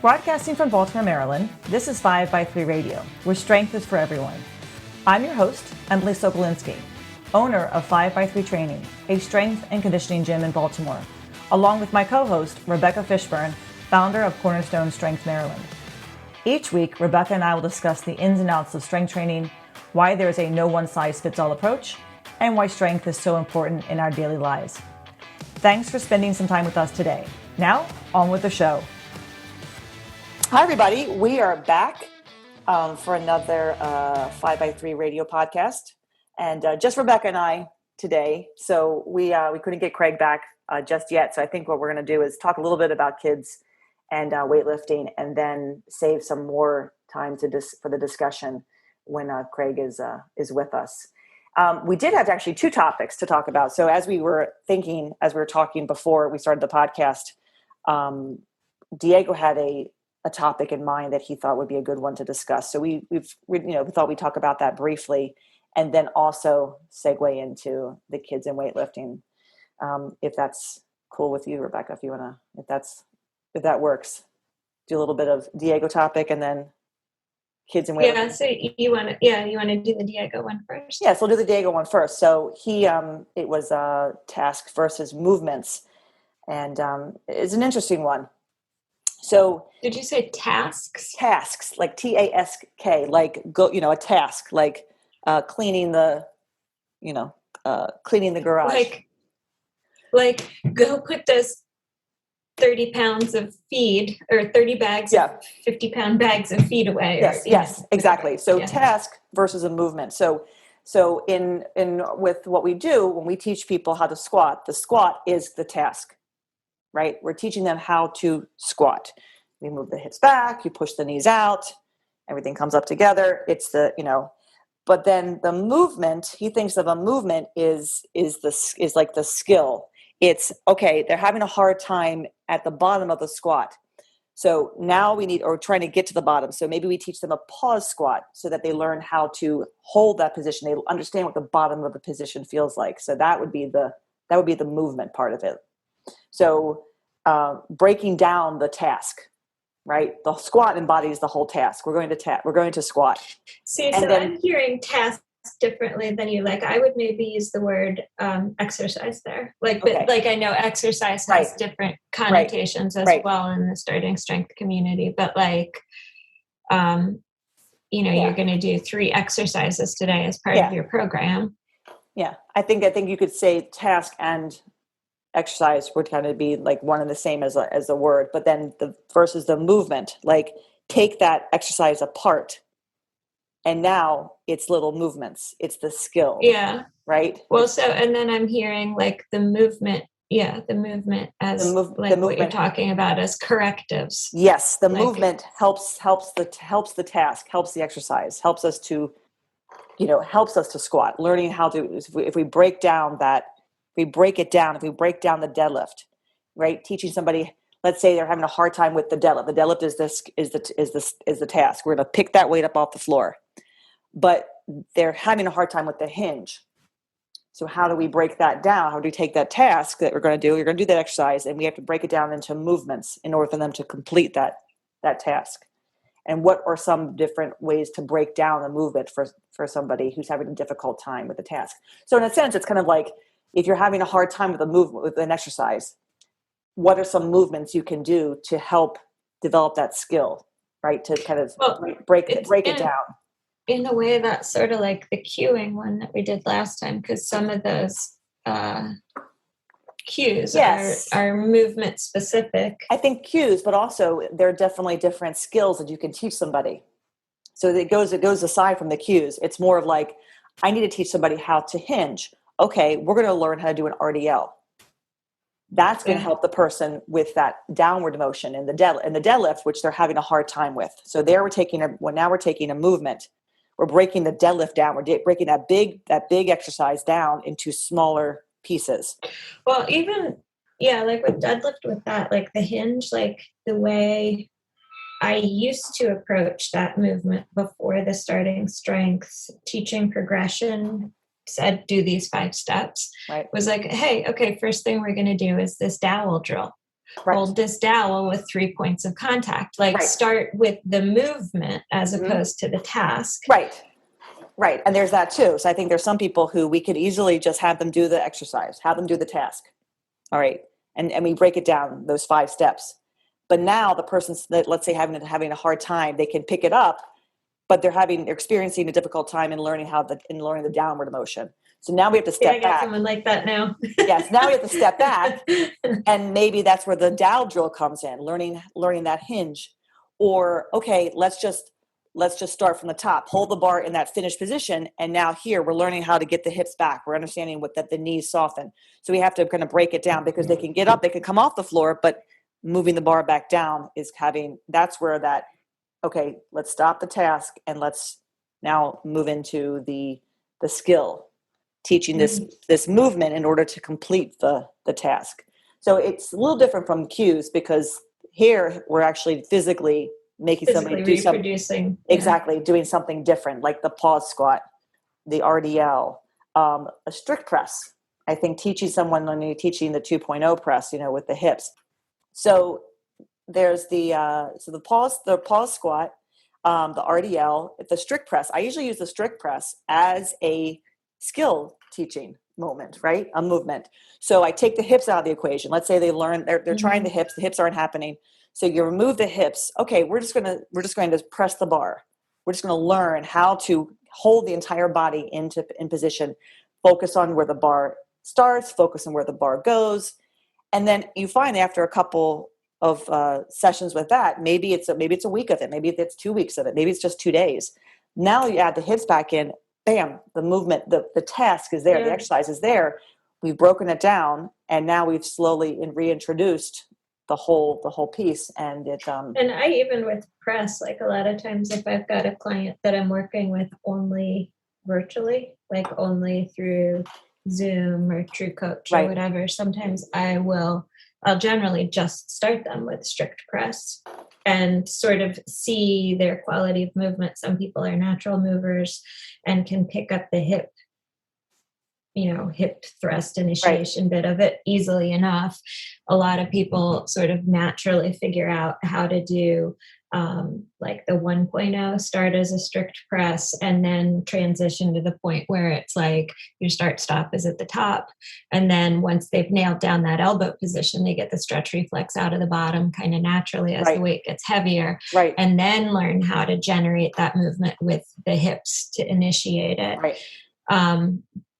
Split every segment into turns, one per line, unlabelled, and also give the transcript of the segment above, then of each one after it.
Broadcasting from Baltimore, Maryland, this is 5x3 Radio, where strength is for everyone. I'm your host, Emily Sokolinski, owner of 5x3 Training, a strength and conditioning gym in Baltimore, along with my co-host, Rebecca Fishburne, founder of Cornerstone Strength Maryland. Each week, Rebecca and I will discuss the ins and outs of strength training, why there is a no one-size-fits-all approach, and why strength is so important in our daily lives. Thanks for spending some time with us today. Now, on with the show. Hi, everybody. We are back for another 5x3 Radio podcast. And just Rebecca and I today. So we couldn't get Craig back just yet. So I think what we're going to do is talk a little bit about kids and weightlifting, and then save some more time for the discussion when Craig is with us. We did have actually two topics to talk about. So as we were talking before we started the podcast, Diego had a topic in mind that he thought would be a good one to discuss. So we thought we'd talk about that briefly, and then also segue into the kids and weightlifting. If that's cool with you, Rebecca, if that works, do a little bit of Diego topic and then kids and weightlifting.
Yeah. So you want to do the Diego one first?
Yeah. So we'll do the Diego one first. So it was task versus movements, and it's an interesting one. So
did you say tasks?
Tasks, like task, like go, a task, like cleaning the garage.
Like go put those 30 pounds of feed or 30 bags of 50-pound bags of feed away.
Yes, exactly. So task versus a movement. So in with what we do when we teach people how to squat, the squat is the task, right? We're teaching them how to squat. We move the hips back, you push the knees out, everything comes up together. It's but then the movement, he thinks of a movement is like the skill. It's okay, they're having a hard time at the bottom of the squat. So now we're trying to get to the bottom. So maybe we teach them a pause squat so that they learn how to hold that position. They understand what the bottom of the position feels like. So that would be the movement part of it. So breaking down the task, right? The squat embodies the whole task. We're going to squat.
See, so I'm hearing tasks differently than you. Like I would maybe use the word exercise there. But I know exercise has different connotations as well in the starting strength community. But you're going to do 3 exercises today as part of your program.
Yeah, I think you could say task and exercise would kind of be like one and the same as a word, but then versus the movement, like take that exercise apart, and now it's little movements. It's the skill.
Yeah.
Right.
Well, and then I'm hearing like the movement. Yeah, the movement as what you're talking about as correctives.
Yes, the movement helps the task, helps the exercise, helps us to squat. Learning how to if we break down the deadlift, right? Teaching somebody, let's say they're having a hard time with the deadlift. The deadlift is the task. We're going to pick that weight up off the floor, but they're having a hard time with the hinge. So how do we break that down? How do we take that task that we're going to do? You're going to do that exercise, and we have to break it down into movements in order for them to complete that task. And what are some different ways to break down a movement for somebody who's having a difficult time with the task? So in a sense, it's kind of like, if you're having a hard time with a movement, with an exercise, what are some movements you can do to help develop that skill, right? To kind of break it down.
In a way, that's sort of like the cueing one that we did last time, because some of those cues are movement specific.
I think cues, but also there are definitely different skills that you can teach somebody. So it goes aside from the cues. It's more of like, I need to teach somebody how to hinge. Okay, we're going to learn how to do an RDL. That's going to help the person with that downward motion in the deadlift, which they're having a hard time with. So now we're taking a movement. We're breaking the deadlift down. We're breaking that big exercise down into smaller pieces.
Well, even like with deadlift, with that, like the hinge, like the way I used to approach that movement before the starting strength teaching progression said, do these 5 steps,
right,
was like, hey, okay, first thing we're going to do is this dowel drill.
Right.
Hold this dowel with 3 points of contact. Like
Right.
start with the movement as opposed to the task.
Right. Right. And there's that too. So I think there's some people who we could easily just have them do the exercise, have them do the task. All right. And we break it down, those 5 steps. But now the person's that, let's say, having a hard time, they can pick it up, but they're experiencing a difficult time in learning the downward motion. So now we have to step back.
I got someone like that now.
Yes. Now we have to step back, and maybe that's where the dowel drill comes in, learning that hinge. Or, okay, let's just start from the top, hold the bar in that finished position. And now here we're learning how to get the hips back. We're understanding that the knees soften. So we have to kind of break it down, because they can get up, they can come off the floor, but moving the bar back down that's where okay, let's stop the task and let's now move into the skill, teaching this movement in order to complete the task. So it's a little different from cues, because here we're actually physically making somebody do something. Exactly. Doing something different, like the pause squat, the RDL, a strict press. I think teaching someone when you're teaching the 2.0 press, with the hips. So there's the pause squat, the RDL, the strict press. I usually use the strict press as a skill teaching moment, right? A movement. So I take the hips out of the equation. Let's say they're trying the hips aren't happening. So you remove the hips. Okay, we're just going to press the bar. We're just going to learn how to hold the entire body in position, focus on where the bar starts, focus on where the bar goes. And then you find after a couple of sessions with that, maybe it's a week of it, maybe it's 2 weeks of it, maybe it's just 2 days. Now you add the hips back in, bam, the movement, the task is there, the exercise is there. We've broken it down, and now we've slowly reintroduced the whole piece. And
and I, even with press, like a lot of times if I've got a client that I'm working with only virtually, like only through Zoom or True Coach or whatever, sometimes I'll generally just start them with strict press and sort of see their quality of movement. Some people are natural movers and can pick up the hip thrust initiation bit of it easily enough. A lot of people sort of naturally figure out how to do like the 1.0, start as a strict press and then transition to the point where it's like your start stop is at the top. And then once they've nailed down that elbow position, they get the stretch reflex out of the bottom kind of naturally as the weight gets heavier.
Right.
And then learn how to generate that movement with the hips to initiate it.
Right.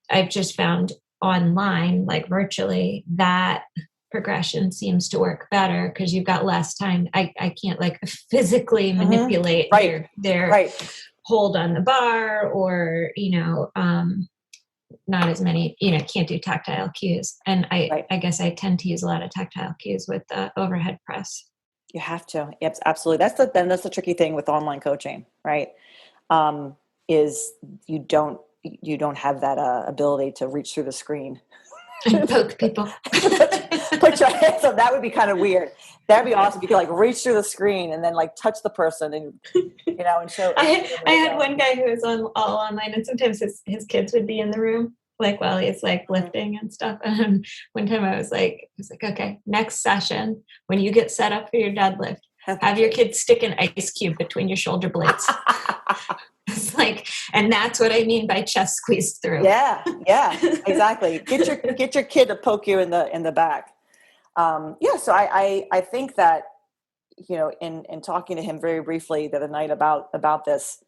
I've just found online, like virtually, that progression seems to work better because you've got less time. I can't like physically manipulate their hold on the bar or, not as many, can't do tactile cues. And I guess I tend to use a lot of tactile cues with the overhead press.
You have to. Yep, absolutely. That's the tricky thing with online coaching, right? Is you don't have that ability to reach through the screen
and poke people.
Put your hands up. That would be kind of weird. That'd be awesome. You could like reach through the screen and then like touch the person and and show.
I had one guy who was all online, and sometimes his kids would be in the room like while he's like lifting and stuff. And one time I was like, okay, next session when you get set up for your deadlift, have your kids stick an ice cube between your shoulder blades. It's like, and that's what I mean by chest squeezed through.
Yeah, exactly. Get your kid to poke you in the back. So I think that in talking to him very briefly the other night about this,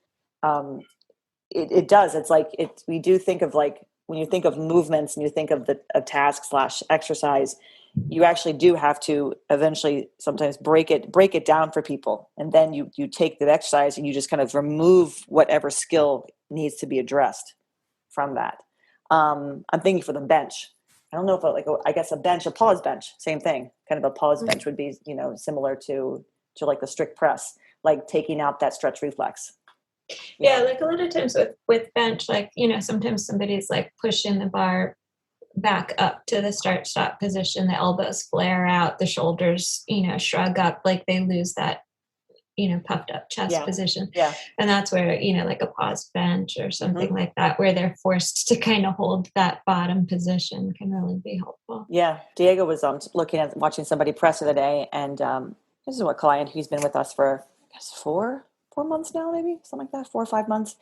it does. It's like we do think of like when you think of movements and you think of a task / exercise, you actually do have to eventually sometimes break it down for people. And then you take the exercise and you just kind of remove whatever skill needs to be addressed from that. I'm thinking for the bench. I don't know if I guess a pause bench, same thing. Kind of a pause bench would be, similar to like the strict press, like taking out that stretch reflex.
Yeah. Like a lot of times with bench, like, sometimes somebody's like pushing the bar back up to the start stop position, the elbows flare out, the shoulders, shrug up, like they lose that puffed up chest
Yeah.
position.
Yeah.
And that's where, like a paused bench or something like that, where they're forced to kind of hold that bottom position can really be helpful.
Yeah. Diego was watching somebody press the other day, and this is what client who's been with us for, I guess, 4 months now, maybe something like that, 4 or 5 months.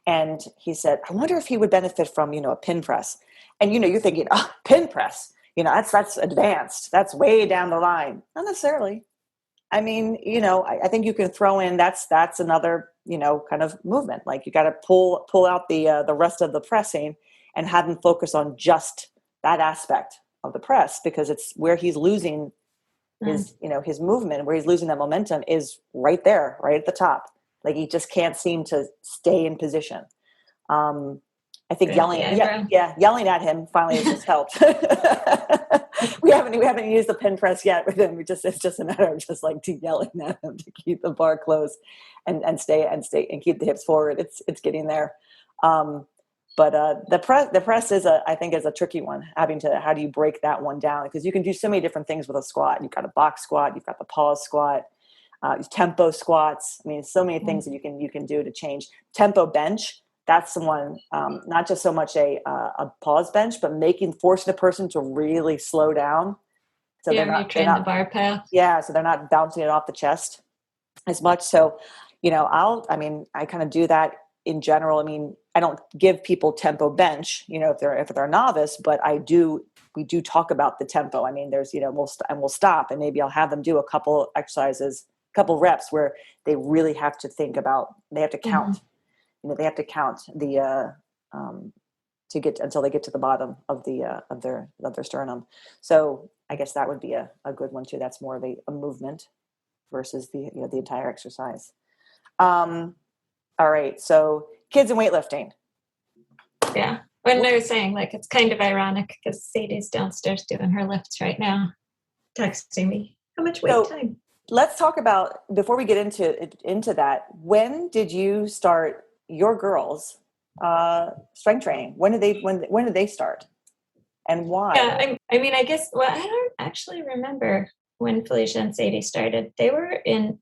And he said, I wonder if he would benefit from, a pin press. And, you're thinking, oh, pin press, that's advanced. That's way down the line. Not necessarily. I mean, I think you can throw in, that's another, kind of movement. Like you got to pull out the rest of the pressing and have him focus on just that aspect of the press, because it's where he's losing his, his movement, where he's losing that momentum is right there, right at the top. Like he just can't seem to stay in position. I think yelling at him finally has just helped. we haven't used the pin press yet with him. It's just a matter of just like yelling at him to keep the bar close and stay and keep the hips forward. It's getting there. But the press is I think is a tricky one. How do you break that one down? Because you can do so many different things with a squat. You've got a box squat. You've got the pause squat. Tempo squats. I mean, so many things that you can do to change. Tempo bench. That's the one. Not just so much a pause bench, but forcing the person to really slow down. So they're not
the bar path.
Yeah, so they're not bouncing it off the chest as much. So, I kind of do that in general. I mean, I don't give people tempo bench, if they're a novice, but we do talk about the tempo. I mean, there's, we'll stop, and maybe I'll have them do a couple exercises, couple reps where they really have to think about, they have to count, they have to count to get until they get to the bottom of their sternum. So I guess that would be a good one too. That's more of a movement versus the entire exercise. All right. So kids and weightlifting.
Yeah. When I was saying, like, it's kind of ironic because Sadie's downstairs doing her lifts right now, texting me, how much weight time?
Let's talk about, before we get into that, when did you start your girls' strength training? When did they start, and why?
Yeah, I guess. Well, I don't actually remember when Felicia and Sadie started. They were in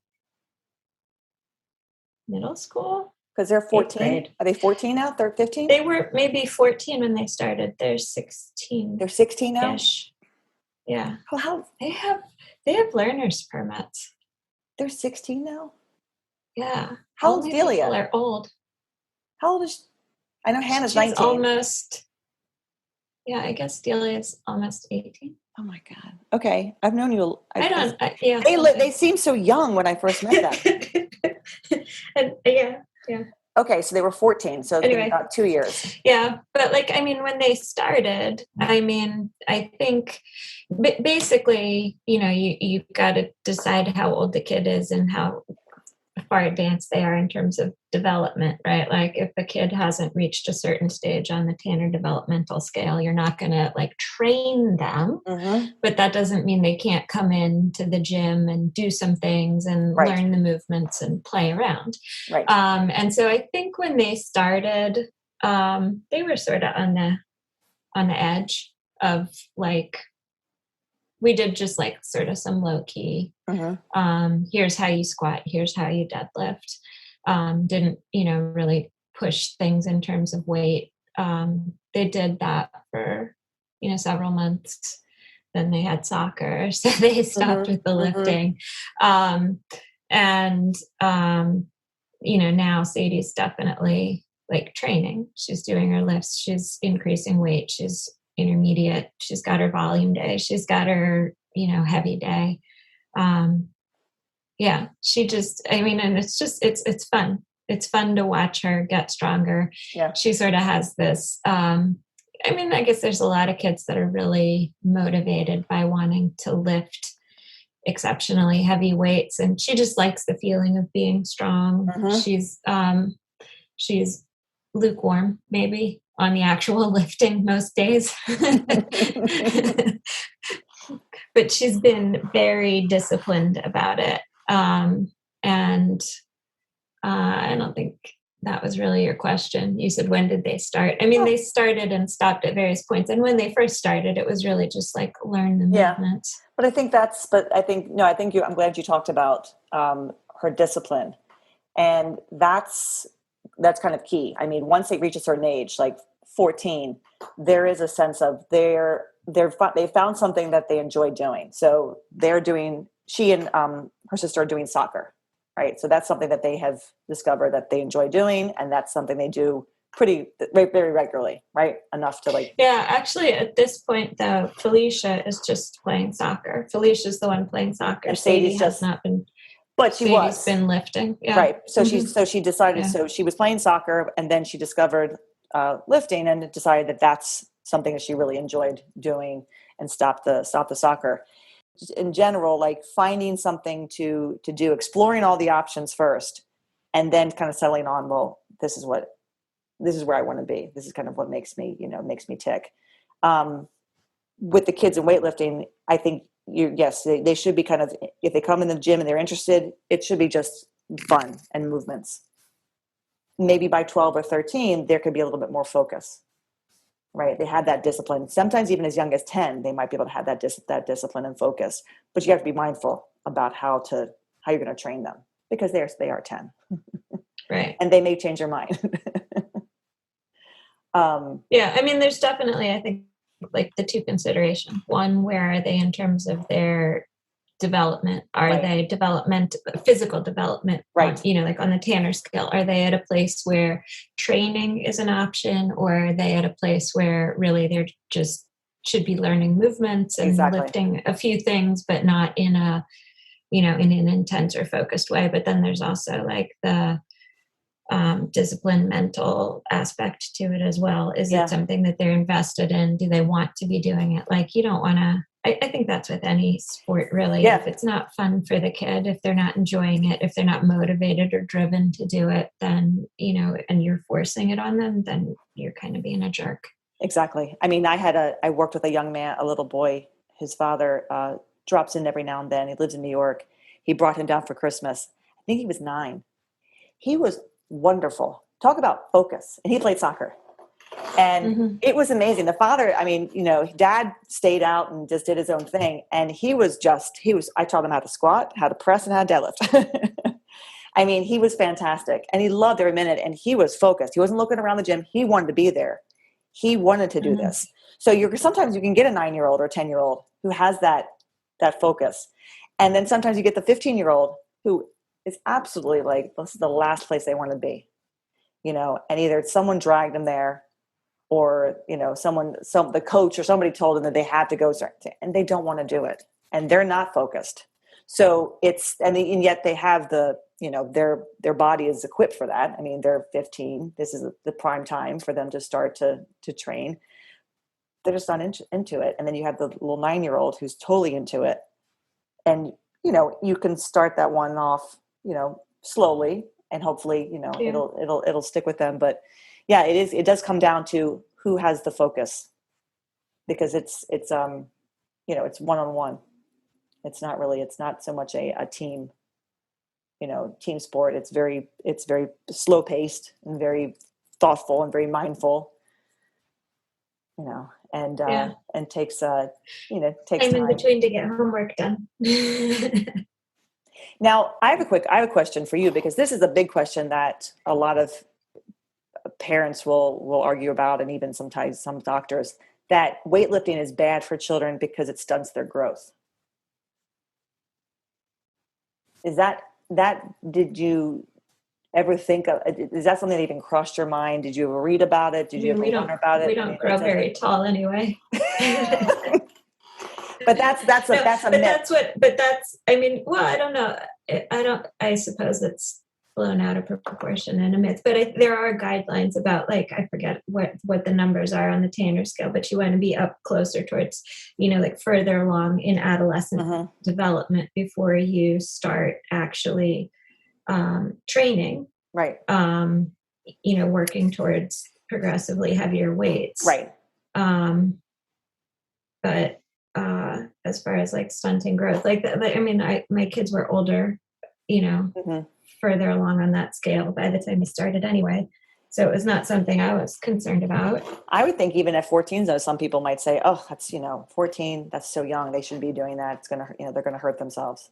middle school
because they're 14. Are they 14 now? They're 15.
They were maybe 14 when they started. They're 16.
They're 16 now.
Yeah.
Well, how
they have learners permits.
They're 16 now.
Yeah.
How old is Delia?
People are old.
How old is she? I know Hannah's
She's
19.
Almost. Yeah, I guess Delia's almost 18.
Oh my God. Okay, I've known you.
Yeah.
They seem so young when I first met them.
Yeah.
Okay, so they were 14. So
anyway,
about 2 years.
Yeah, but when they started, I think basically, you've got to decide how old the kid is and how far advanced they are in terms of development, right? Like if the kid hasn't reached a certain stage on the Tanner developmental scale, you're not going to train them, but that doesn't mean they can't come into the gym and do some things and learn the movements and play around.
Right.
And so I think when they started, they were sort of on the edge of we did just sort of some low key, here's how you squat, here's how you deadlift. Didn't, really push things in terms of weight. They did that for, several months. Then they had soccer, so they stopped with the lifting. Now Sadie's definitely training. She's doing her lifts. She's increasing weight. She's intermediate. She's got her volume day. She's got her, heavy day. She just, and it's fun. It's fun to watch her get stronger.
Yeah.
She sort of has this, I guess there's a lot of kids that are really motivated by wanting to lift exceptionally heavy weights, and she just likes the feeling of being strong. She's lukewarm, maybe, on the actual lifting most days. But she's been very disciplined about it. I don't think that was really your question. You said, when did they start? They started and stopped at various points. And when they first started, it was really just learn the movements.
But I think I'm glad you talked about her discipline. And that's kind of key. I mean, once they reach a certain age, like 14, there is a sense of they found something that they enjoy doing. So she and her sister are doing soccer, right? So that's something that they have discovered that they enjoy doing. And that's something they do very regularly, right? Enough to like.
Yeah, actually at this point though, Felicia is just playing soccer. Felicia's the one playing soccer.
And
Sadie has not been.
But
Sadie's been lifting. Yeah.
Right. So she decided, so she was playing soccer and then she discovered lifting and decided that that's something that she really enjoyed doing and stopped the soccer. In general, like finding something to do, exploring all the options first, and then kind of settling on, well, this is where I want to be. This is kind of what makes me tick. With the kids in weightlifting, I think they should be kind of, if they come in the gym and they're interested, it should be just fun and movements. Maybe by 12 or 13, there could be a little bit more focus, right? They had that discipline. Sometimes even as young as 10, they might be able to have that discipline and focus, but you have to be mindful about how you're going to train them because they are 10.
Right.
And they may change their mind.
Yeah. I mean, there's definitely, I think, like the two considerations. One, where are they in terms of their development? Are they physical development?
Right.
Like on the Tanner scale, are they at a place where training is an option, or are they at a place where really they're just should be learning movements and lifting a few things, but not in a, in an intense or focused way? But then there's also like the discipline, mental aspect to it as well. Is it something that they're invested in? Do they want to be doing it? Like, you don't want to, I think that's with any sport really.
Yeah.
If it's not fun for the kid, if they're not enjoying it, if they're not motivated or driven to do it, then, and you're forcing it on them, then you're kind of being a jerk.
Exactly. I mean, I worked with a young man, a little boy, his father drops in every now and then. He lives in New York. He brought him down for Christmas. I think he was 9. He was wonderful. Talk about focus. And he played soccer. And it was amazing. The father, I mean, dad stayed out and just did his own thing. And I taught him how to squat, how to press, and how to deadlift. I mean, he was fantastic. And he loved every minute. And he was focused. He wasn't looking around the gym. He wanted to be there. He wanted to do this. So sometimes you can get a 9-year-old or 10-year-old who has that focus. And then sometimes you get the 15-year-old who is absolutely like, this is the last place they want to be, and either someone dragged them there or, the coach or somebody told them that they had to go, and they don't want to do it and they're not focused. So and yet they have their body is equipped for that. I mean, they're 15. This is the prime time for them to start to train. They're just not into it. And then you have the little 9-year-old who's totally into it. And, you can start that one off, slowly, and hopefully, it'll stick with them. But yeah, it does come down to who has the focus, because it's one-on-one. It's not so much a team, team sport. It's very slow paced and very thoughtful and very mindful, and takes time
in between to get homework done.
Now, I have a question for you, because this is a big question that a lot of parents will argue about, and even sometimes some doctors, that weightlifting is bad for children because it stunts their growth. Is that did you ever think of, is that something that even crossed your mind? Did you ever read about it? Did you ever learn about it?
We don't grow very tall anyway.
But that's a myth.
I don't know. I suppose it's blown out of proportion and a myth, but there are guidelines about, like, I forget what the numbers are on the Tanner scale, but you want to be up closer towards, like further along in adolescent development before you start actually training.
Right.
Working towards progressively heavier weights.
Right.
But as far as like stunting growth, my kids were older, further along on that scale by the time we started anyway. So it was not something I was concerned about.
I would think even at 14, though, some people might say, oh, that's, 14, that's so young. They shouldn't be doing that. It's going to, they're going to hurt themselves.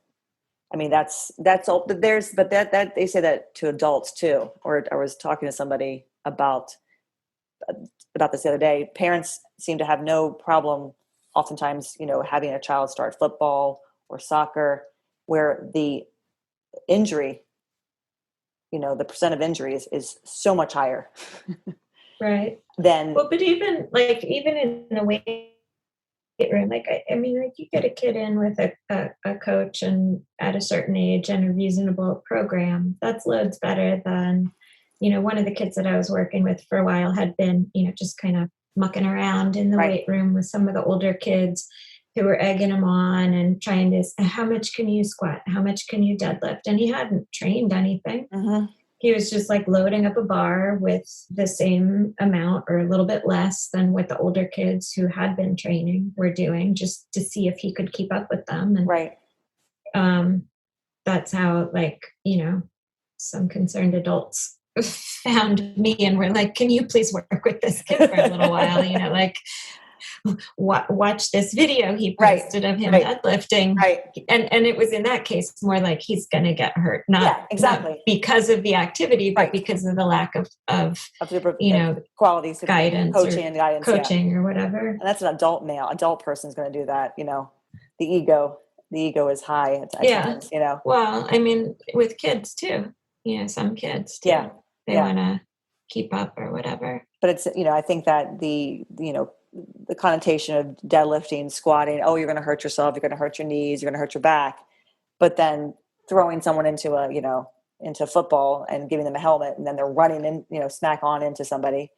I mean, that's all, but that they say that to adults too. Or I was talking to somebody about this the other day. Parents seem to have no problem oftentimes, having a child start football or soccer, where the injury, the percent of injuries is so much higher.
Right.
Than,
well, but even in the weight room, like, I mean, like, you get a kid in with a coach and at a certain age and a reasonable program, that's loads better than, one of the kids that I was working with for a while had been, just kind of mucking around in the weight room with some of the older kids who were egging him on and trying to, how much can you squat? How much can you deadlift? And he hadn't trained anything. He was just like loading up a bar with the same amount or a little bit less than what the older kids who had been training were doing, just to see if he could keep up with them. And that's how, like, some concerned adults found me and were like, can you please work with this kid for a little while? Like, watch this video he posted of him deadlifting. And it was in that case more like he's going to get hurt, not because of the activity, but because of the lack of the
qualities,
guidance, coaching or whatever.
And that's an adult person is going to do that. The ego is high. Times,
Well, I mean, with kids too, some kids too, they want to keep up or whatever.
But it's, I think that the connotation of deadlifting, squatting, oh, you're going to hurt yourself, you're going to hurt your knees, you're going to hurt your back. But then throwing someone into into football and giving them a helmet and then they're running in, smack on into somebody.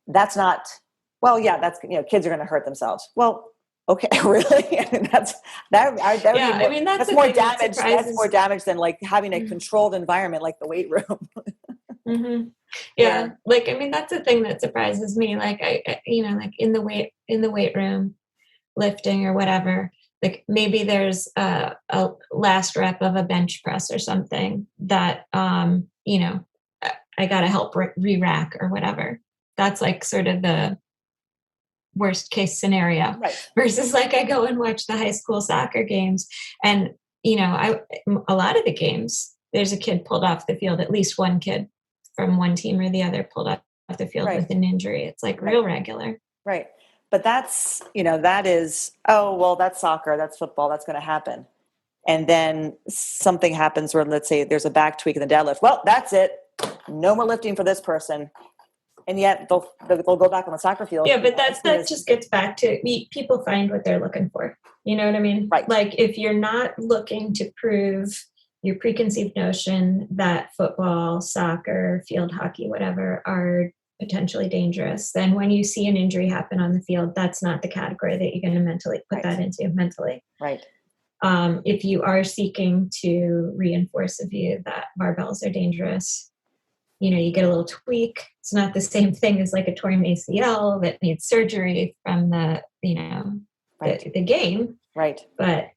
That's not, that's, kids are going to hurt themselves. Well, okay, really? I mean, that's more damage. That's more damage than like having a controlled environment like the weight room.
Yeah. Like, I mean, that's the thing that surprises me. Like, I like in the weight room, lifting or whatever, like maybe there's a last rep of a bench press or something that, I got to help re-rack or whatever. That's like sort of the worst case scenario versus like I go and watch the high school soccer games and, a lot of the games, there's a kid pulled off the field, at least one kid from one team or the other pulled off the field with an injury. It's like real regular.
Right. But that's, that is, that's soccer, that's football, that's going to happen. And then something happens where, let's say there's a back tweak in the deadlift. Well, that's it. No more lifting for this person. And yet they'll go back on the soccer field.
Yeah, but that just gets back to people find what they're looking for. You know what I mean?
Right.
Like if you're not looking to prove your preconceived notion that football, soccer, field hockey, whatever, are potentially dangerous, then when you see an injury happen on the field, that's not the category that you're going to mentally put that into mentally.
Right.
If you are seeking to reinforce a view that barbells are dangerous, you get a little tweak. It's not the same thing as like a torn ACL that needs surgery from the game.
Right.
But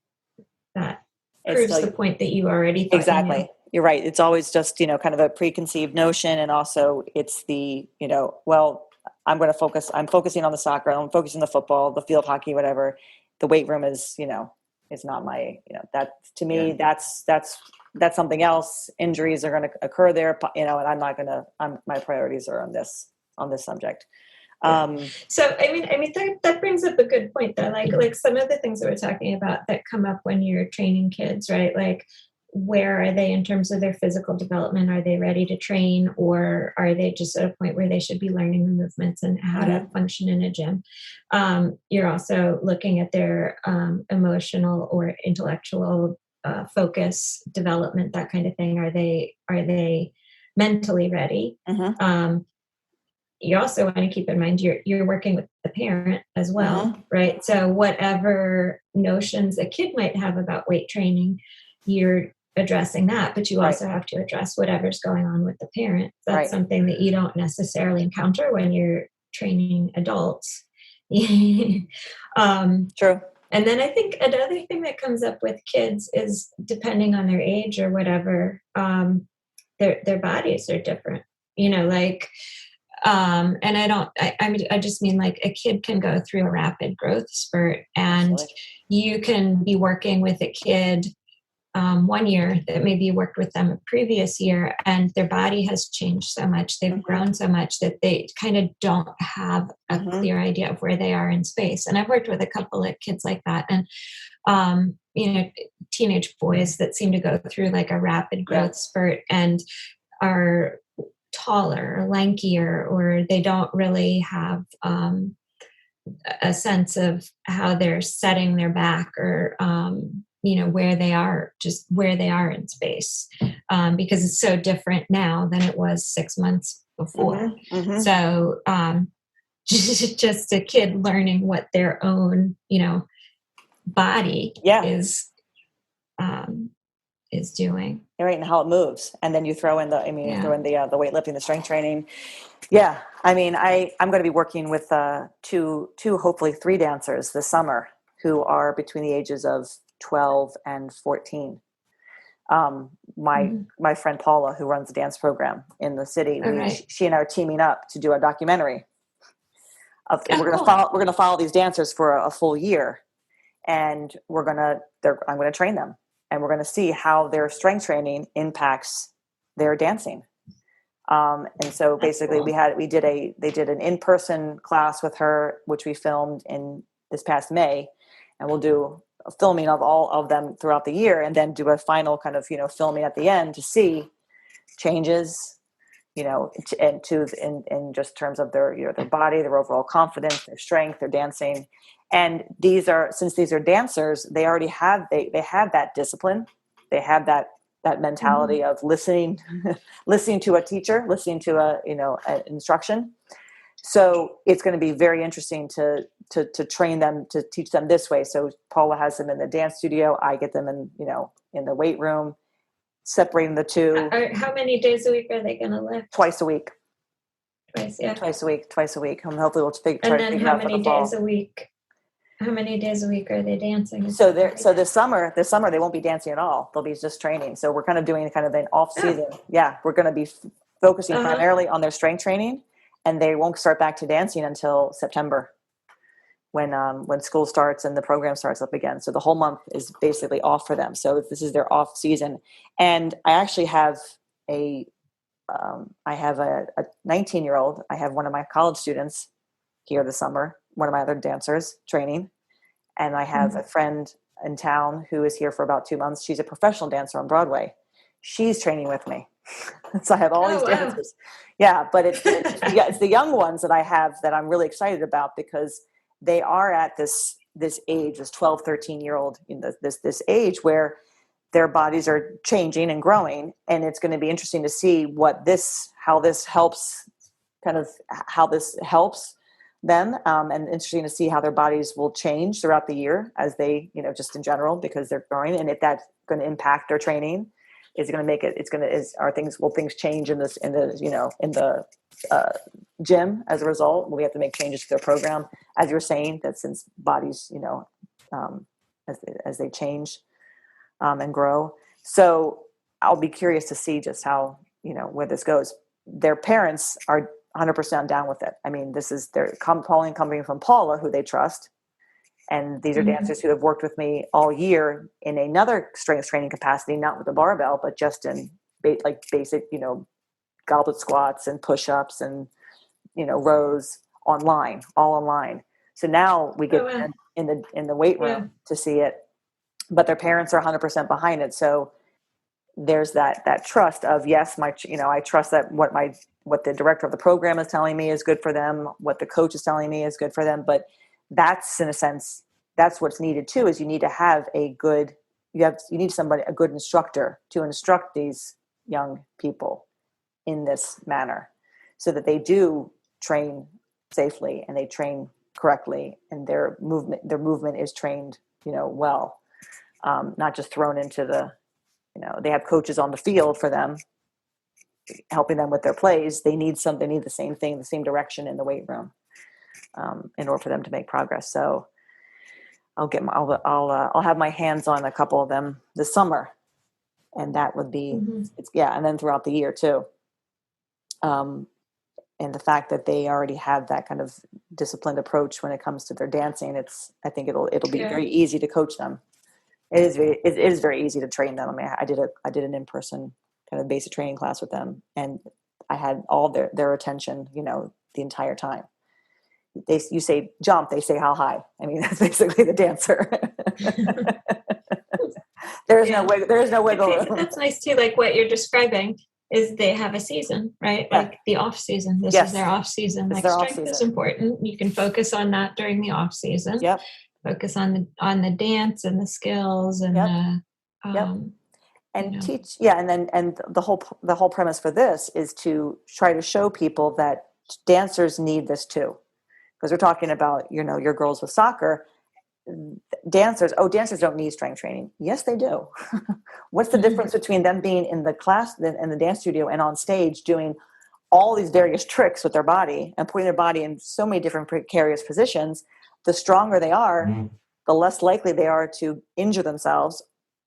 that proves the point that you already thought.
Exactly. You're right. It's always just, kind of a preconceived notion. And also it's the, I'm focusing on the soccer, I'm focusing on the football, the field hockey, whatever. The weight room is, is not my, that to me, that's something else. Injuries are going to occur there, and I'm not going to, my priorities are on this subject.
So, I mean, that brings up a good point though. Like some of the things that we're talking about that come up when you're training kids, right? Like, where are they in terms of their physical development? Are they ready to train, or are they just at a point where they should be learning the movements and how to function in a gym? You're also looking at their emotional or intellectual focus, development, that kind of thing. Are they mentally ready? You also want to keep in mind you're working with the parent as well, right? So whatever notions a kid might have about weight training, you're addressing that, but you also have to address whatever's going on with the parent. That's something that you don't necessarily encounter when you're training adults. True. And then I think another thing that comes up with kids is, depending on their age or whatever, their bodies are different, and I just mean like a kid can go through a rapid growth spurt, and you can be working with a kid one year that maybe worked with them a previous year, and their body has changed so much, they've grown so much that they kind of don't have a clear idea of where they are in space. And I've worked with a couple of kids like that, and teenage boys that seem to go through like a rapid growth spurt and are taller or lankier, or they don't really have a sense of how they're setting their back, or where they are, just where they are in space, because it's so different now than it was 6 months before. So just a kid learning what their own body is doing.
Right, and how it moves. And then you throw in the weightlifting, the strength training. Yeah. I mean, I'm going to be working with two, hopefully 3 dancers this summer who are between the ages of 12 and 14. My friend Paula, who runs a dance program in the city, she and I are teaming up to do a documentary. We're going to follow these dancers for a full year, and I'm going to train them, and we're going to see how their strength training impacts their dancing. And so basically they did an in-person class with her, which we filmed in this past May, and we'll do a filming of all of them throughout the year, and then do a final kind of, filming at the end to see changes, and in just terms of their, their body, their overall confidence, their strength, their dancing. And since these are dancers, they already have, they have that discipline. They have that mentality of listening to a teacher, listening to an instruction. So it's going to be very interesting to train them, to teach them this way. So Paula has them in the dance studio. I get them in the weight room, separating the two.
How many days a week are they going to lift?
Twice a week.
Twice
a week. And hopefully we'll try to figure out for the fall.
And then how many days a week are they dancing?
So this summer they won't be dancing at all. They'll be just training. So we're kind of doing kind of an off season. Oh. Yeah, we're going to be focusing primarily on their strength training, and they won't start back to dancing until September, when school starts and the program starts up again. So the whole month is basically off for them. So this is their off season. And I actually have a 19-year-old. I have one of my college students here this summer, one of my other dancers training. And I have a friend in town who is here for about 2 months. She's a professional dancer on Broadway. She's training with me. So I have all these dancers. Yeah, but it's the young ones that I have that I'm really excited about, because they are at this age, this 12, 13-year-old, this age where their bodies are changing and growing. And it's going to be interesting to see how this helps them, and interesting to see how their bodies will change throughout the year as they, just in general, because they're growing, and if that's going to impact their training. Is it going to make it? Will things change in the gym as a result? Will we have to make changes to their program, as you're saying, that since bodies, as they change and grow. So I'll be curious to see just how, where this goes. Their parents are 100% down with it. I mean, they're coming from Paula, who they trust. And these are dancers who have worked with me all year in another strength training capacity, not with the barbell, but just in basic, goblet squats and push-ups and, rows all online. So now we get in the weight room to see it, but their parents are 100% behind it. So there's that trust of, yes, I trust that what the director of the program is telling me is good for them, what the coach is telling me is good for them. But that's, in a sense, that's what's needed too, is you need to have a good instructor to instruct these young people in this manner, so that they do train safely and they train correctly, and their movement is trained, well, not just thrown into they have coaches on the field for them, helping them with their plays. They need the same thing, the same direction in the weight room, in order for them to make progress. So I'll have my hands on a couple of them this summer, and that would be, and then throughout the year too. And the fact that they already have that kind of disciplined approach when it comes to their dancing, I think it'll be very easy to coach them it is very easy to train them. I mean, I did an in-person kind of basic training class with them, and I had all their attention, the entire time. You say jump, they say how high. I mean, that's basically the dancer. There's no wiggle room.
That's nice too. Like what you're describing is they have a season, right?
Yeah.
Like the off season. This
Yes.
is their off season.
It's
Like
their
strength
off-season.
is important. You can focus on that during the off season.
Yep.
Focus on the dance and the skills and
and teach. Yeah. And the whole premise for this is to try to show people that dancers need this too. Because we're talking about, your girls with soccer, dancers don't need strength training. Yes, they do. What's the difference between them being in the class, in the dance studio, and on stage doing all these various tricks with their body and putting their body in so many different precarious positions? The stronger they are, the less likely they are to injure themselves.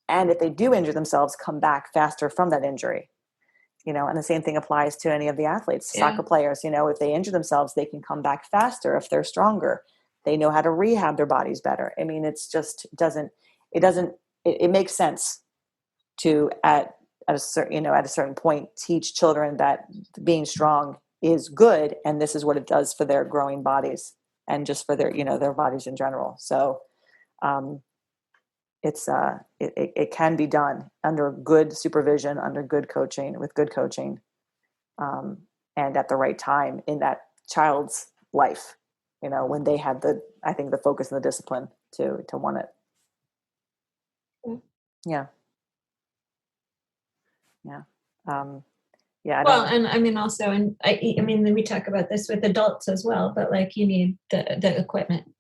And if they do injure themselves, come back faster from that injury. And the same thing applies to any of the athletes, soccer players. If they injure themselves, they can come back faster if they're stronger. They know how to rehab their bodies better. I mean, it makes sense to at a certain point teach children that being strong is good, and this is what it does for their growing bodies and just for their their bodies in general. So it can be done under good supervision, under good coaching, with good coaching, and at the right time in that child's life, when they have the focus and the discipline to want it. Yeah.
Well, and I mean, also, and I mean, we talk about this with adults as well, but like you need the equipment,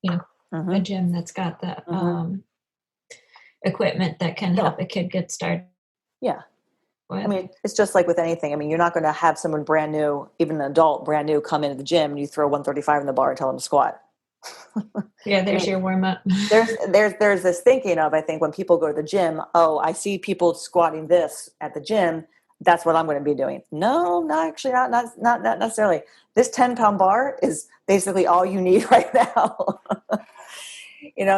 a gym that's got the equipment that can help a kid get started.
Yeah. I mean, it's just like with anything. I mean, you're not going to have someone brand new, even an adult brand new, come into the gym and you throw 135 in the bar and tell them to squat.
Yeah, there's your warm up.
There's this thinking of, I think, when people go to the gym, oh, I see people squatting this at the gym, that's what I'm going to be doing. No, not necessarily. This 10-pound bar is basically all you need right now.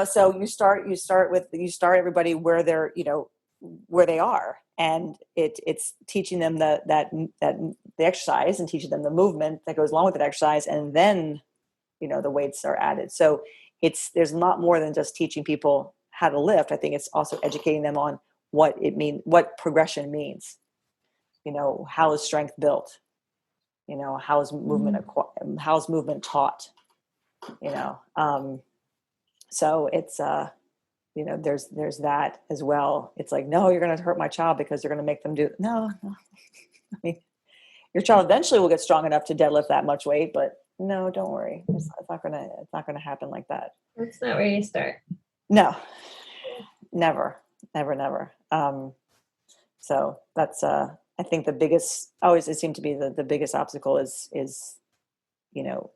So you start everybody where they're, where they are, and it's teaching them that the exercise and teaching them the movement that goes along with that exercise, and then the weights are added. So there's a lot more than just teaching people how to lift. I think it's also educating them on what it means, what progression means. How is strength built? How is movement how's movement taught? So it's there's that as well. It's like, no, you're going to hurt my child because you're going to make them do no. I mean, your child eventually will get strong enough to deadlift that much weight, but no, don't worry. It's not going to happen like that.
That's not where you start.
No, never. So that's I think the biggest, always it seemed to be the biggest obstacle is it's either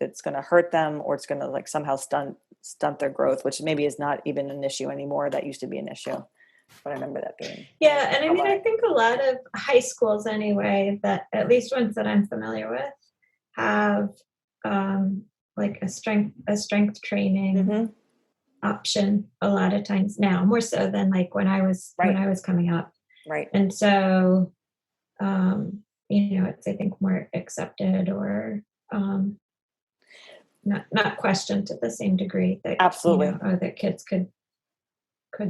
it's going to hurt them or it's going to like somehow stunt their growth, which maybe is not even an issue anymore. That used to be an issue, but I remember that being.
Yeah. And I mean, I think a lot of high schools anyway, that at least ones that I'm familiar with, have like a strength training option a lot of times now, more so than like when I was coming up.
Right.
And so, it's, I think, more accepted or not questioned to the same degree that
absolutely
that kids could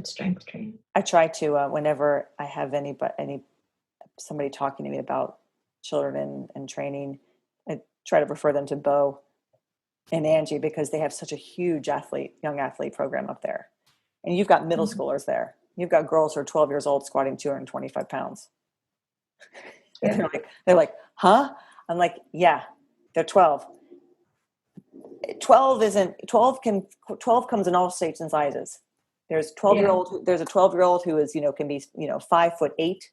strength train.
I try to whenever I have somebody talking to me about children and training, I try to refer them to Bo and Angie because they have such a huge young athlete program up there, and you've got middle schoolers there. You've got girls who are 12 years old squatting 225 pounds. Yeah. They're like, huh? I'm like, yeah, they're 12. 12 comes in all shapes and sizes. There's a 12-year-old who is, can be, 5'8"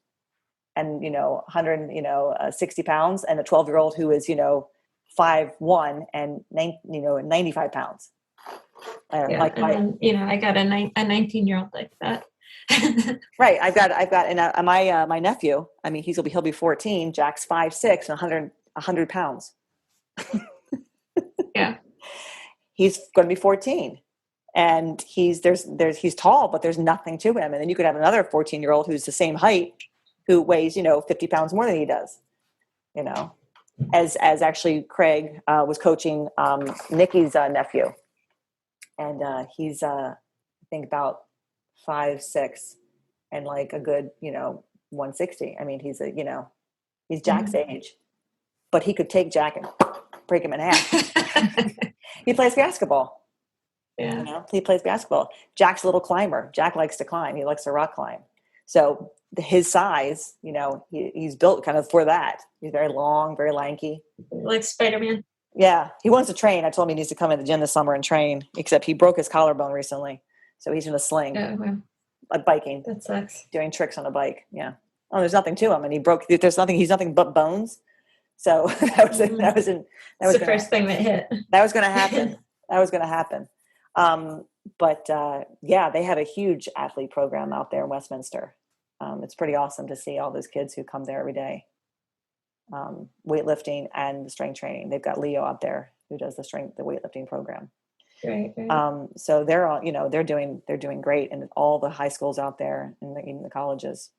and, 160 pounds, and a 12-year-old who is, 5'1" and 95 pounds.
I got a 19-year-old like that.
Right. I've got, and my nephew, I mean, he'll be 14. Jack's 5'6" and 100 pounds.
Yeah.
He's going to be 14. And he's tall, but there's nothing to him. And then you could have another 14-year-old who's the same height, who weighs, 50 pounds more than he does, as actually Craig was coaching Nikki's nephew. And he's, I think about 5'6", and like a good, 160. I mean, he's Jack's age, but he could take Jack and break him in half. He plays basketball.
Yeah.
He plays basketball. Jack's a little climber. Jack likes to climb. He likes to rock climb. So his size, he's built kind of for that. He's very long, very lanky.
Like Spider-Man.
Yeah. He wants to train. I told him he needs to come in the gym this summer and train, except he broke his collarbone recently. So he's in a sling.
Oh, wow.
Biking.
That sucks.
Doing tricks on a bike. Yeah. Oh, there's nothing to him. And he's nothing but bones. So that was the
first thing that hit.
That was going to happen. But they have a huge athlete program out there in Westminster. It's pretty awesome to see all those kids who come there every day. Weightlifting and strength training. They've got Leo out there who does the weightlifting program.
Right.
So they're all, they're doing great, and all the high schools out there and even the colleges.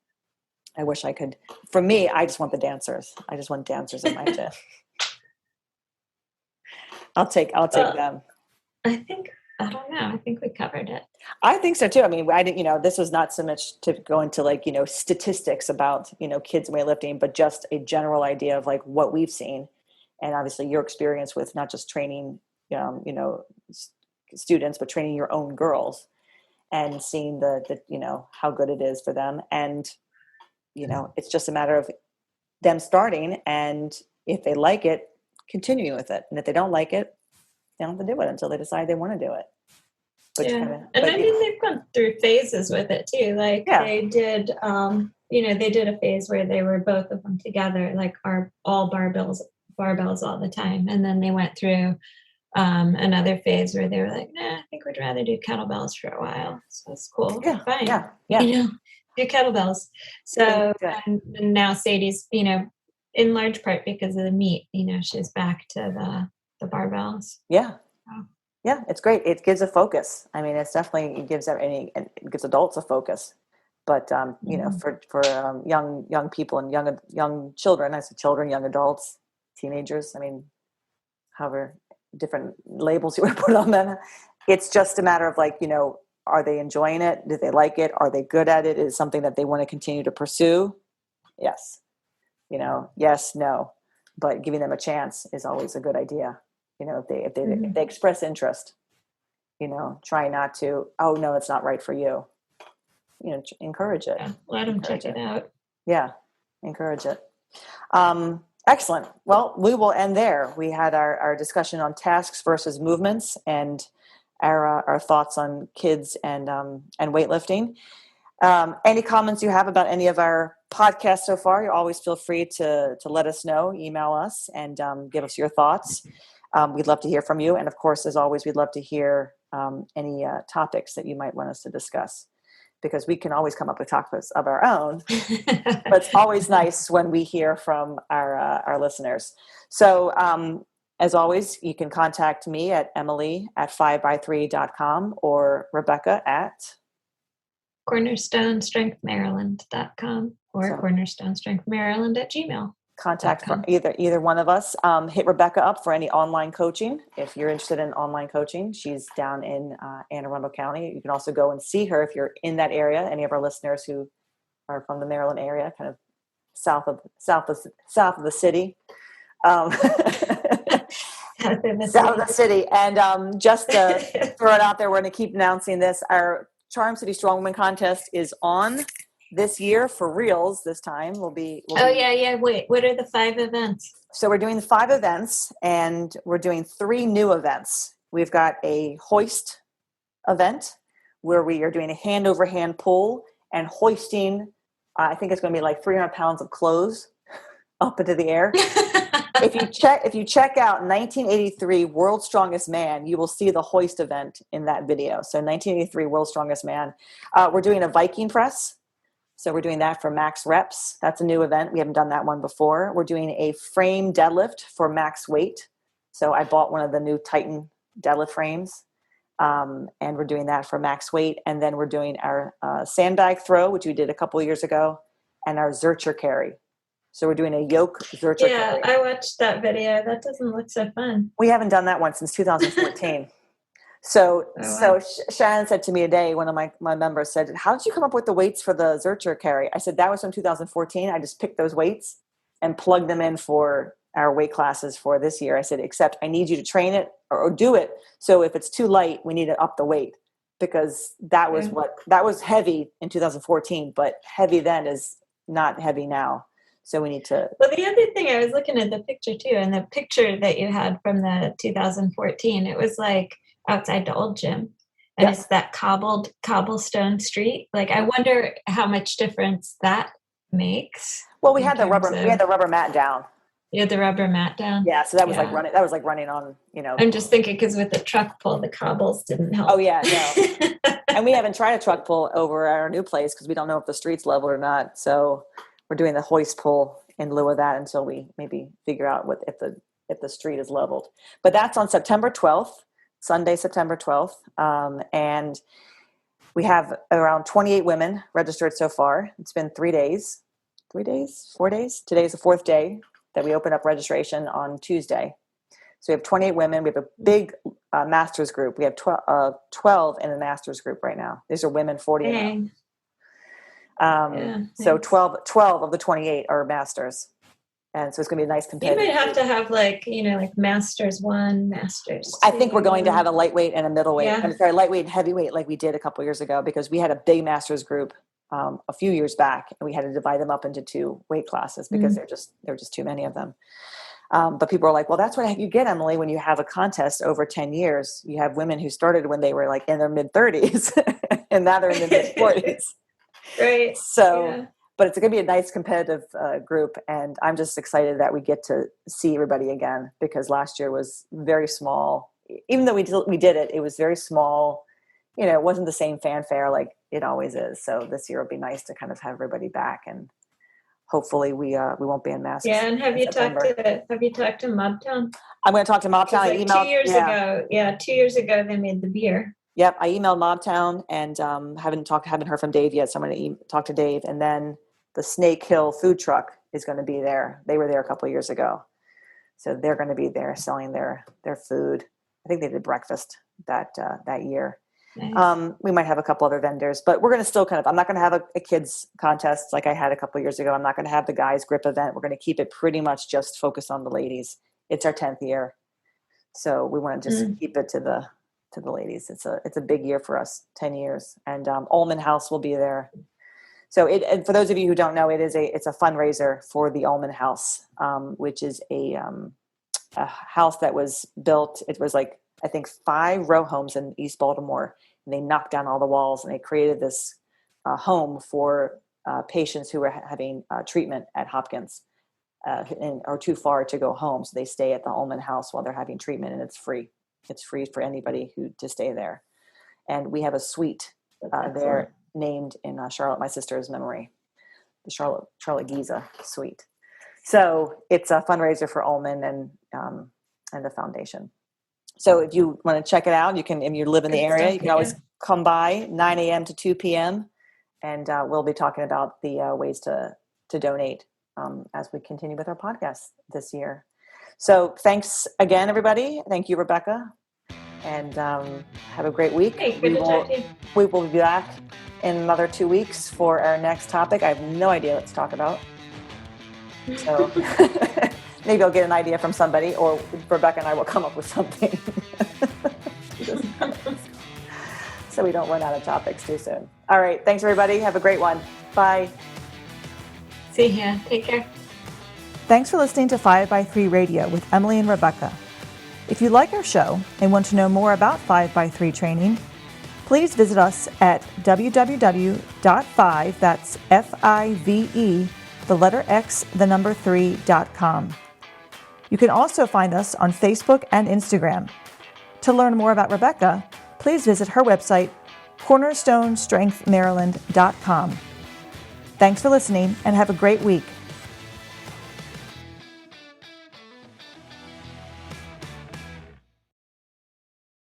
I wish I could. For me, I just want the dancers. I just want dancers in my gym. I'll take them.
I don't know. I think we covered it.
I think so too. I mean, I didn't, this was not so much to go into statistics about, kids weightlifting, but just a general idea of like what we've seen. And obviously your experience with not just training, students, but training your own girls and seeing the how good it is for them. And, it's just a matter of them starting, and if they like it, continuing with it. And if they don't like it, they don't have to do it until they decide they want to do it.
They've gone through phases with it too. Like they did, they did a phase where they were both of them together, like all barbells all the time. And then they went through another phase where they were like, nah, I think we'd rather do kettlebells for a while. So it's cool.
Yeah.
Fine.
Yeah.
Do kettlebells. So and now Sadie's, in large part because of the meet, she's back to the barbells.
Yeah. Yeah, it's great. It gives a focus. I mean, it gives adults a focus, but for young people and young children, I say children, young adults, teenagers. I mean, however different labels you would put on them, it's just a matter of are they enjoying it? Do they like it? Are they good at it? Is it something that they want to continue to pursue? Yes. Yes, no, but giving them a chance is always a good idea. If they express interest, try not to, oh no, it's not right for you. Encourage it.
Yeah, let them check it out.
Yeah. Encourage it. Excellent. Well, we will end there. We had our discussion on tasks versus movements, and our thoughts on kids and weightlifting. Any comments you have about any of our podcasts so far, you always feel free to let us know, email us, and give us your thoughts. We'd love to hear from you. And of course, as always, we'd love to hear any topics that you might want us to discuss, because we can always come up with topics of our own. But it's always nice when we hear from our listeners. So as always, you can contact me at Emily@5by3.com or Rebecca at
cornerstonestrengthmaryland.com or cornerstonestrengthmaryland@gmail.com.
Contact from either one of us. Hit Rebecca up for any online coaching. If you're interested in online coaching, she's down in Anne Arundel County. You can also go and see her if you're in that area. Any of our listeners who are from the Maryland area, kind of south of the city. South of the city. And just to throw it out there, we're going to keep announcing this. Our Charm City Strong Woman contest is on this year for reals. This time Wait,
what are the 5 events?
So we're doing the 5 events, and we're doing 3 new events. We've got a hoist event where we are doing a hand over hand pull and hoisting. I think it's going to be like 300 pounds of clothes up into the air. If you check out 1983 World's Strongest Man, you will see the hoist event in that video. So 1983 World's Strongest Man. We're doing a Viking press. So we're doing that for max reps. That's a new event. We haven't done that one before. We're doing a frame deadlift for max weight. So I bought one of the new Titan deadlift frames. And we're doing that for max weight. And then we're doing our sandbag throw, which we did a couple of years ago, and our Zercher carry. So we're doing a yoke Zercher carry.
I watched that video. That doesn't look so fun.
We haven't done that one since 2014. So Shannon said to me today, one of my members said, how did you come up with the weights for the Zercher carry? I said, that was from 2014. I just picked those weights and plugged them in for our weight classes for this year. I said, except I need you to train it or do it. So if it's too light, we need to up the weight, because that was heavy in 2014, but heavy then is not heavy now. So we need to.
Well, the other thing, I was looking at the picture too, and the picture that you had from the 2014, it was like outside the old gym. And it's that cobblestone street. Like, I wonder how much difference that makes.
Well, we had the rubber mat down.
You had the rubber mat down?
Yeah. So that was like running on,
I'm just thinking, because with the truck pull, the cobbles didn't help.
Oh yeah, no. And we haven't tried a truck pull over at our new place because we don't know if the street's level or not. So we're doing the hoist pull in lieu of that until we maybe figure out if the street is leveled. But that's on September 12th, Sunday, September 12th. And we have around 28 women registered so far. It's been 4 days. Today's the fourth day that we open up registration on Tuesday. So we have 28 women. We have a big master's group. We have 12 in the master's group right now. These are women 40 and up. So 12 of the 28 are masters. And so it's going to be a nice competitive.
You might have to have like masters 1, masters 2.
I think we're going to have a lightweight and a middleweight.
Yeah.
I'm sorry, lightweight and heavyweight like we did a couple years ago, because we had a big masters group a few years back, and we had to divide them up into 2 weight classes because there are just too many of them. But people are like, well, that's what you get, Emily, when you have a contest over 10 years. You have women who started when they were like in their mid 30s and now they're in their mid 40s.
Right.
So, but it's going to be a nice competitive group. And I'm just excited that we get to see everybody again, because last year was very small. Even though we did it, it was very small. It wasn't the same fanfare like it always is. So this year will be nice to kind of have everybody back, and hopefully we won't be in masks.
Yeah. And have you talked to Mobtown?
I'm going to talk to Mobtown.
Like 2 years ago. Yeah. 2 years ago they made the beer.
Yep. I emailed Mobtown and haven't heard from Dave yet. So I'm going to talk to Dave. And then the Snake Hill food truck is going to be there. They were there a couple of years ago. So they're going to be there selling their food. I think they did breakfast that year. Nice. We might have a couple other vendors, but we're going to still I'm not going to have a kids contest like I had a couple of years ago. I'm not going to have the guys grip event. We're going to keep it pretty much just focused on the ladies. It's our 10th year. So we want to just keep it to the ladies. It's a big year for us, 10 years. And Ullman House will be there. So and for those of you who don't know, it's a fundraiser for the Ullman House, which is a house that was built. It was like, I think 5 row homes in East Baltimore, and they knocked down all the walls and they created this home for patients who were having treatment at Hopkins and are too far to go home. So they stay at the Ullman House while they're having treatment, and it's free. It's free for anybody to stay there. And we have a suite there named in Charlotte, my sister's memory, the Charlotte Giza suite. So it's a fundraiser for Ullman and the foundation. So if you want to check it out, you can, if you live in the area, you can always come by 9 a.m. to 2 p.m. And we'll be talking about the ways to donate as we continue with our podcast this year. So thanks again, everybody. Thank you, Rebecca. And have a great week.
Hey, good to talk to you.
We will be back in another 2 weeks for our next topic. I have no idea what to talk about. So maybe I'll get an idea from somebody, or Rebecca and I will come up with something. So we don't run out of topics too soon. All right. Thanks, everybody. Have a great one. Bye.
See ya. Take care.
Thanks for listening to 5x3 Radio with Emily and Rebecca. If you like our show and want to know more about 5x3 training, please visit us at www.5, that's F-I-V-E, the letter X, the number 3.com. You can also find us on Facebook and Instagram. To learn more about Rebecca, please visit her website, cornerstonestrengthmaryland.com. Thanks for listening and have a great week.